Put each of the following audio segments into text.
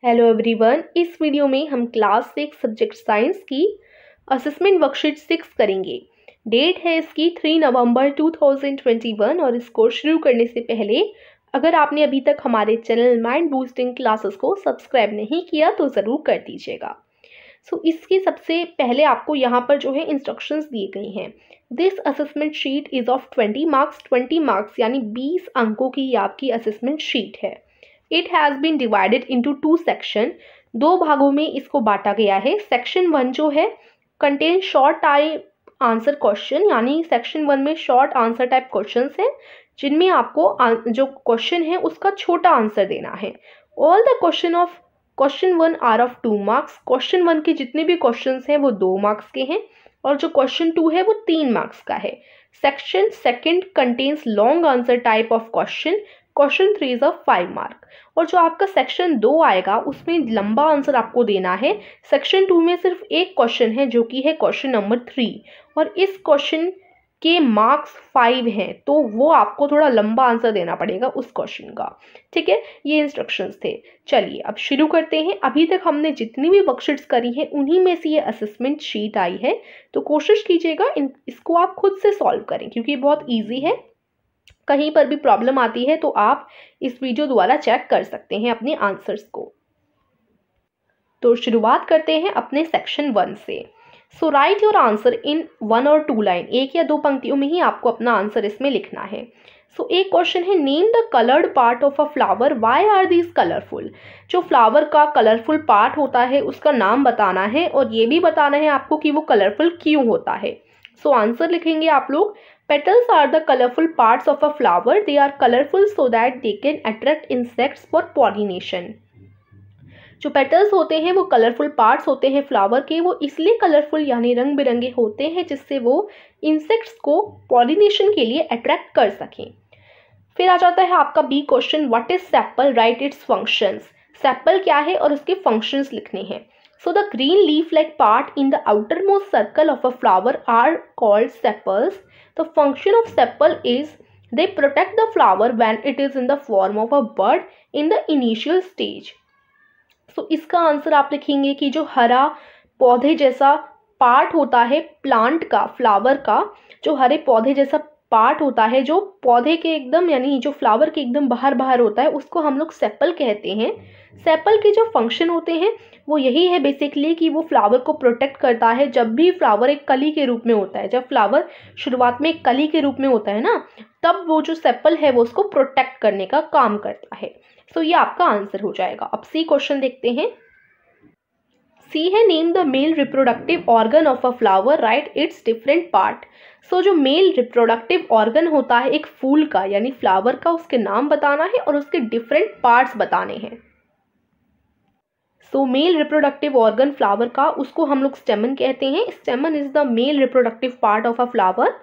Hello everyone, इस video में हम क्लास 6 सब्जेक्ट साइंस की असेसमेंट वर्कशीट 6 करेंगे। डेट है इसकी 3 नवंबर 2021 और इसको शुरू करने से पहले अगर आपने अभी तक हमारे चैनल माइंड बूस्टिंग क्लासेस को सब्सक्राइब नहीं किया तो ज़रूर कर दीजिएगा। इसकी सबसे पहले आपको यहाँ पर जो है इंस्ट्रक्शंस दिए गए हैं। This assessment sheet is of 20 marks यानी 20 अंकों की ये आपकी असेसमेंट शीट है। It has been divided into 2 section, 2 भागों में इसको बांटा गया है। सेक्शन 1 जो है contain short type answer question, यानी सेक्शन 1 में शॉर्ट आंसर टाइप क्वेश्चंस हैं जिनमें आपको जो क्वेश्चन है उसका छोटा आंसर देना है। All the question 1 are of 2 marks. Question 1 के जितने भी क्वेश्चंस हैं वो 2 मार्क्स के हैं और जो क्वेश्चन 2 है वो 3 मार्क्स का है। Section 2 contains long answer type of question 3 is a 5 mark. और जो आपका सेक्शन 2 आएगा उसमें लंबा आंसर आपको देना है। सेक्शन 2 में सिर्फ एक क्वेश्चन है जो कि है क्वेश्चन नंबर 3 और इस क्वेश्चन के मार्क्स 5 हैं, तो वो आपको थोड़ा लंबा आंसर देना पड़ेगा उस क्वेश्चन का। ठीक है, ये इंस्ट्रक्शंस थे। चलिए अब शुरू करते हैं। अभी तक हमने जितनी भी वर्कशीट्स करी हैं उन्हीं में से ये असेसमेंट शीट आई है, तो कोशिश कीजिएगा इसको आप खुद से सॉल्व करें क्योंकि ये बहुत ईजी है। कहीं पर भी प्रॉब्लम आती है तो आप इस वीडियो द्वारा चेक कर सकते हैं अपने आंसर्स को। तो शुरुआत करते हैं अपने सेक्शन 1 से। सो राइट योर आंसर इन 1 और 2 लाइन, एक या दो पंक्तियों में ही आपको अपना आंसर इसमें लिखना है। एक क्वेश्चन है, name the coloured part of a flower, why are these colourful. जो फ्लावर का कलरफुल पार्ट होता है उसका नाम बताना है और ये भी बताना है आपको कि वो कलरफुल क्यों होता है। आंसर लिखेंगे आप लोग, petals are the colorful parts of a flower. They are colorful so that they can attract insects for pollination. जो पेटल्स होते हैं वो कलरफुल पार्ट्स होते हैं फ्लावर के, वो इसलिए कलरफुल यानी रंग बिरंगे होते हैं जिससे वो इंसेक्ट्स को पॉलिनेशन के लिए अट्रैक्ट कर सकें। फिर आ जाता है आपका B question, what is sepal, write its functions. Sepal क्या है और उसके फंक्शंस लिखने हैं। The green leaf-like part in the outermost circle of a flower are called sepals. The function of sepal is they protect the flower when it is in the form of a bud in the initial stage. इसका answer आप लिखेंगे कि जो हरा पौधे जैसा part होता है प्लांट का, फ्लावर का जो हरे पौधे जैसा पार्ट होता है जो पौधे के एकदम यानी जो फ्लावर के एकदम बाहर होता है उसको हम लोग सेपल कहते हैं। सेपल के जो फंक्शन होते हैं वो यही है बेसिकली कि वो फ्लावर को प्रोटेक्ट करता है। जब भी फ्लावर एक कली के रूप में होता है, जब फ्लावर शुरुआत में एक कली के रूप में होता है ना, तब वो जो सेपल है वो उसको प्रोटेक्ट करने का काम करता है। ये आपका आंसर हो जाएगा। अब सी क्वेश्चन देखते हैं। सी है, name the male reproductive organ of a flower, right it's different part. जो मेल रिप्रोडक्टिव ऑर्गन होता है एक फूल का यानी फ्लावर का, उसके नाम बताना है और उसके डिफरेंट पार्ट्स बताने हैं। मेल रिप्रोडक्टिव ऑर्गन फ्लावर का, उसको हम लोग स्टेमन कहते हैं। स्टेमन is the male reproductive part of a flower.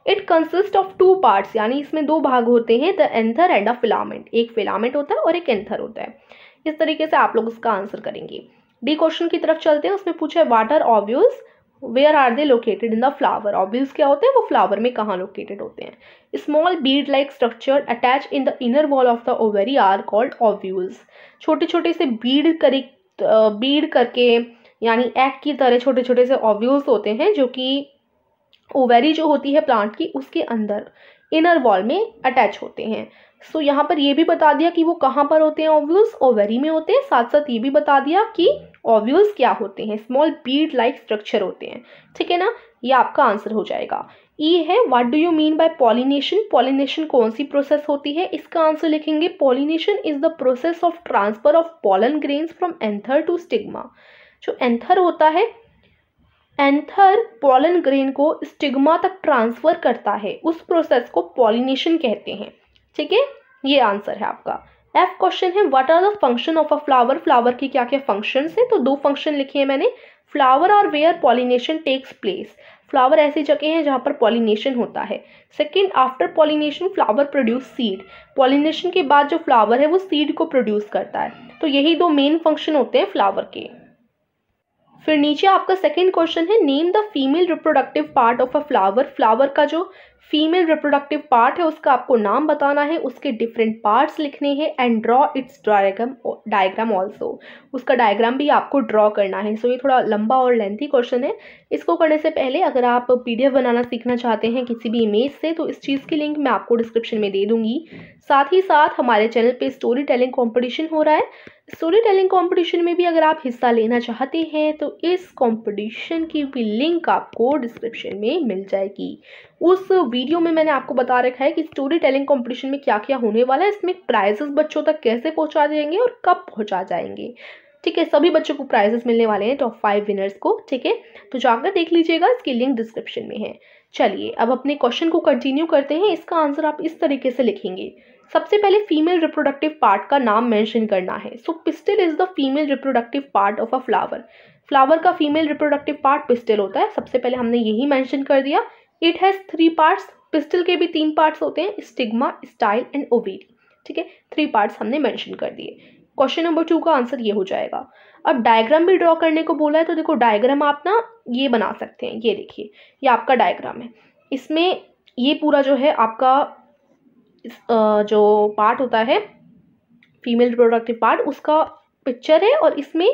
It consist of 2 parts, यानी इसमें 2 भाग होते हैं, the anther and a filament. एक फिलामेंट होता है और एक एंथर होता है। इस तरीके से आप लोग उसका आंसर करेंगे। डी क्वेश्चन की तरफ चलते हैं। उसमें पूछा है, what are ovules, where are they located in the flower. Ovules क्या होते हैं, वो फ्लावर में कहाँ लोकेटेड होते हैं। Small bead like structure attach in the inner wall of the ovary are called ovules. छोटे छोटे से बीड करके यानी एग की तरह छोटे छोटे से ओव्यूल्स होते हैं जो कि ओवेरी जो होती है प्लांट की उसके अंदर इनर वॉल में अटैच होते हैं। यहाँ पर ये भी बता दिया कि वो कहाँ पर होते हैं, ओव्यूल्स ओवेरी में होते हैं। साथ साथ ये भी बता दिया कि ओव्यूल्स क्या होते हैं, स्मॉल बीड लाइक स्ट्रक्चर होते हैं। ठीक है ना, ये आपका आंसर हो जाएगा। ई है, what do you mean by pollination. Pollination कौन सी प्रोसेस होती है, इसका आंसर लिखेंगे, pollination is the process of transfer of pollen grains from anther to stigma. जो एंथर होता है, एंथर पॉलन ग्रेन को स्टिग्मा तक ट्रांसफर करता है, उस प्रोसेस को पॉलिनेशन कहते हैं। ठीक है, ये आंसर है आपका। एफ क्वेश्चन है, what are the function of a flower. Flower की क्या क्या फंक्शंस हैं, तो 2 फंक्शन लिखे हैं मैंने। फ्लावर और where pollination takes place. Flower ऐसी जगह है जहाँ पर पॉलिनेशन होता है। Second, after pollination flower produce seed. Pollination के बाद जो फ्लावर है वो सीड को प्रोड्यूस करता है। तो यही 2 मेन फंक्शन होते हैं फ्लावर के। फिर नीचे आपका सेकेंड क्वेश्चन है, name the female reproductive part of a flower. Flower का जो फीमेल रिप्रोडक्टिव पार्ट है उसका आपको नाम बताना है, उसके डिफरेंट पार्ट्स लिखने हैं and draw it's diagram also, उसका डायग्राम भी आपको ड्रॉ करना है। सो ये थोड़ा लंबा और लेंथी क्वेश्चन है। इसको करने से पहले अगर आप PDF बनाना सीखना चाहते हैं किसी भी इमेज से तो इस चीज़ की लिंक मैं आपको डिस्क्रिप्शन में दे दूंगी। साथ ही साथ हमारे चैनल पे स्टोरी टेलिंग कॉम्पिटिशन हो रहा है। स्टोरी टेलिंग कंपटीशन में भी अगर आप हिस्सा लेना चाहते हैं तो इस कंपटीशन की भी लिंक आपको डिस्क्रिप्शन में मिल जाएगी। उस वीडियो में मैंने आपको बता रखा है कि स्टोरी टेलिंग कंपटीशन में क्या क्या होने वाला है, इसमें प्राइजेस बच्चों तक कैसे पहुंचा जाएंगे और कब पहुंचा जाएंगे। ठीक है, सभी बच्चों को प्राइजेस मिलने वाले हैं, टॉप 5 विनर्स को। ठीक है, तो जाकर देख लीजिएगा, इसकी लिंक डिस्क्रिप्शन में है। चलिए अब अपने क्वेश्चन को कंटिन्यू करते हैं। इसका आंसर आप इस तरीके से लिखेंगे। सबसे पहले फीमेल रिप्रोडक्टिव पार्ट का नाम मेंशन करना है। So pistil is the female reproductive part of a flower. Flower का फीमेल रिप्रोडक्टिव पार्ट पिस्टल होता है। सबसे पहले हमने यही मेंशन कर दिया। It has 3 parts. पिस्टल के भी 3 पार्ट्स होते हैं, स्टिग्मा, स्टाइल एंड ओवेरी। ठीक है, 3 पार्ट्स हमने मेंशन कर दिए। क्वेश्चन नंबर 2 का आंसर ये हो जाएगा। अब डायग्राम भी ड्रॉ करने को बोला है तो देखो डायग्राम आप ना ये बना सकते हैं। ये देखिए, ये आपका डायग्राम है। इसमें ये पूरा जो है आपका जो पार्ट होता है फीमेल रिप्रोडक्टिव पार्ट उसका पिक्चर है और इसमें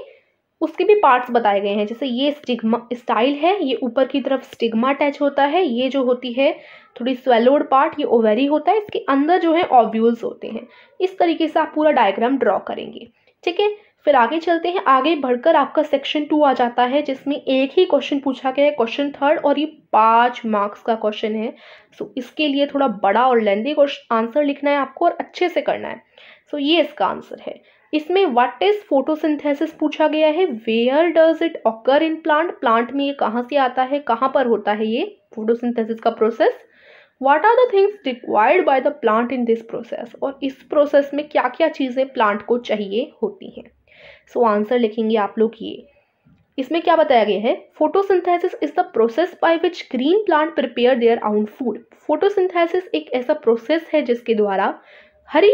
उसके भी पार्ट्स बताए गए हैं। जैसे ये स्टिग्मा स्टाइल है, ये ऊपर की तरफ स्टिग्मा अटैच होता है, ये जो होती है थोड़ी स्वेलोड पार्ट ये ओवेरी होता है, इसके अंदर जो है ओव्यूल्स होते हैं। इस तरीके से आप पूरा डायग्राम ड्रॉ करेंगे। ठीक है, फिर आगे चलते हैं। आगे बढ़कर आपका सेक्शन 2 आ जाता है जिसमें एक ही क्वेश्चन पूछा गया है, क्वेश्चन 3 और ये 5 मार्क्स का क्वेश्चन है। सो इसके लिए थोड़ा बड़ा और लेंथी आंसर लिखना है आपको और अच्छे से करना है। सो ये इसका आंसर है। इसमें व्हाट इज फोटोसिंथेसिस पूछा गया है। Where does it occur in plant. Plant में ये कहाँ से आता है, कहाँ पर होता है ये फोटोसिंथेसिस का process. What are the things required by the plant in this process. और इस प्रोसेस में क्या क्या चीज़ें प्लांट को चाहिए होती हैं। सो आंसर लिखेंगे आप लोग ये। इसमें क्या बताया गया है, photosynthesis is the process by which green plant prepare their own food. Photosynthesis एक ऐसा प्रोसेस है जिसके द्वारा हरी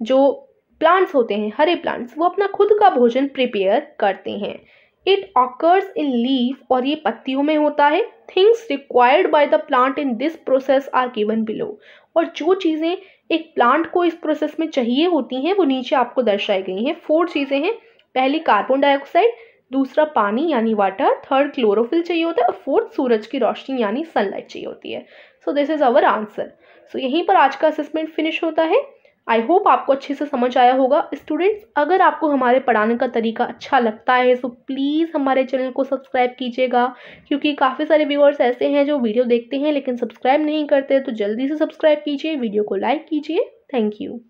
जो प्लांट्स होते हैं, हरे प्लांट्स, वो अपना खुद का भोजन प्रिपेयर करते हैं। इट ऑकर्स इन लीफ और ये पत्तियों में होता है। Things required by the plant in this process are given below. और जो चीज़ें एक प्लांट को इस प्रोसेस में चाहिए होती हैं वो नीचे आपको दर्शाई गई हैं। 4 चीज़ें हैं। पहली कार्बन डाइऑक्साइड, दूसरा पानी यानी वाटर, थर्ड क्लोरोफिल चाहिए होता है और 4th सूरज की रोशनी यानी सनलाइट चाहिए होती है। So this is our answer. So यहीं पर आज का असेसमेंट फिनिश होता है। आई होप आपको अच्छे से समझ आया होगा। स्टूडेंट्स, अगर आपको हमारे पढ़ाने का तरीका अच्छा लगता है तो प्लीज़ हमारे चैनल को सब्सक्राइब कीजिएगा, क्योंकि काफ़ी सारे व्यूअर्स ऐसे हैं जो वीडियो देखते हैं लेकिन सब्सक्राइब नहीं करते। तो जल्दी से सब्सक्राइब कीजिए, वीडियो को लाइक कीजिए। Thank you.